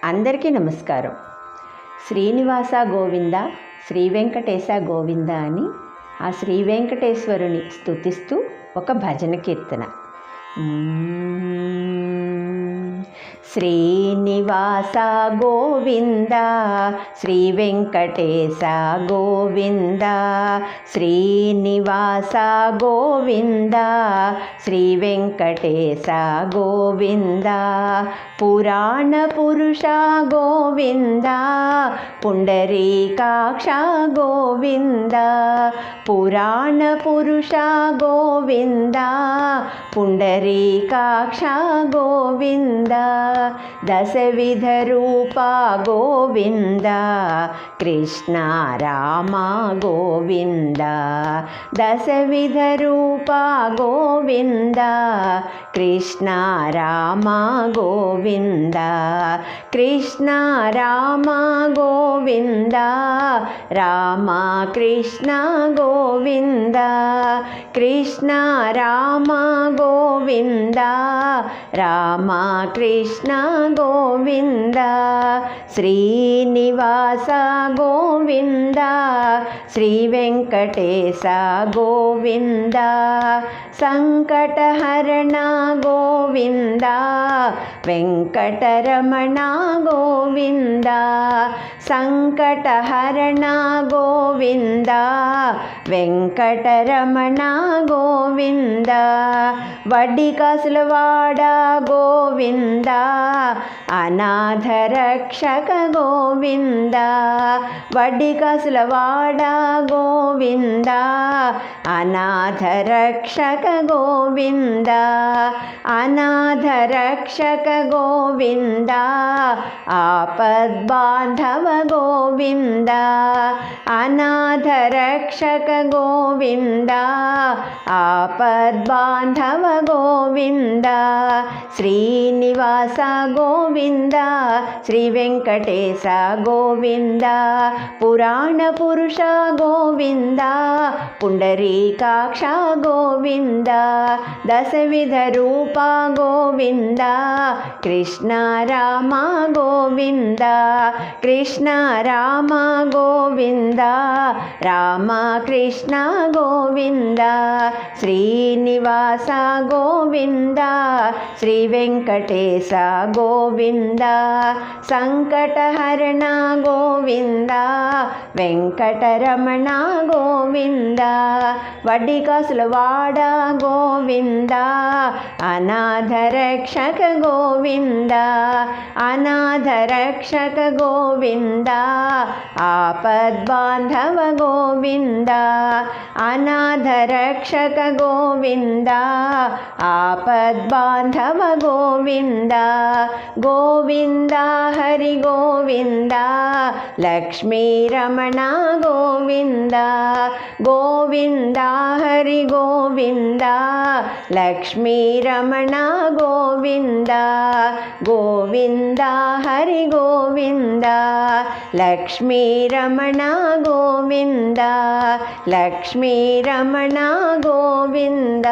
అందరికీ నమస్కారం. శ్రీనివాస గోవింద, శ్రీ వెంకటేశ గోవింద అని ఆ శ్రీ వెంకటేశ్వరుని స్తుతిస్తూ ఒక భజన కీర్తన. శ్రీనివాస గోవింద, శ్రీ వెంకటేశ గోవింద, శ్రీనివాస గోవింద, శ్రీ వెంకటేశ గోవింద, పురాణ పురుష గోవింద, పుండరీకాక్ష గోవింద, పురాణ పురుష గోవింద, పుండరీకాక్ష గోవింద, దశవిధ రూప గోవింద, కృష్ణ రామ గోవింద, దశవిధ రూప గోవింద, కృష్ణ రామ గోవింద, కృష్ణ రామ గోవింద, రామ కృష్ణ గోవింద, కృష్ణ రామ గోవింద, రామ కృష్ణ గోవింద, శ్రీనివాస గోవింద, శ్రీ వెంకటేశ గోవింద, సంకటహరణ గోవింద, వెంకటరమణ గోవింద, సంకటహరణ గోవింద, వెంకటరమణ గోవింద, వడ్డీ కాసులవాడ గోవింద, అనాథ రక్షక గోవింద, వడ్డీ కాసులవాడ గోవింద, అనాథ రక్షక గోవింద, అనాథ రక్షక గోవింద, ఆపద్బాంధవ గోవింద, అనాథ రక్షక గోవింద, ఆపద్బాంధవ గోవింద, శ్రీనివాస గోవింద, శ్రీ వెంకటేశ గోవింద, పురాణ పురుష గోవింద, పుండరీకాక్ష గోవింద, దశవిధ రూప గోవింద, కృష్ణ రామ గోవింద, కృష్ణ రామ గోవింద, రామ కృష్ణ గోవింద, శ్రీనివాస గోవింద, శ్రీ వెంకటేశ గోవింద, సంకటహరణ గోవింద, వెంకటరమణ గోవింద, వడ్డీ కాసులవాడ గోవింద, అనాథ రక్షక గోవింద, అనాథ రక్షక గోవింద, ఆపద్బాంధవ గోవింద, అనాథ రక్షక గోవింద, ఆపద్బాంధవ గోవింద, గోవింద హరి గోవింద, లక్ష్మీ రమణ గోవింద, గోవింద హరి గోవింద, లక్ష్మీ రమణ గోవింద, గోవింద హరి గోవింద, లక్ష్మీ రమణ గోవింద, లక్ష్మీ రమణ గోవింద.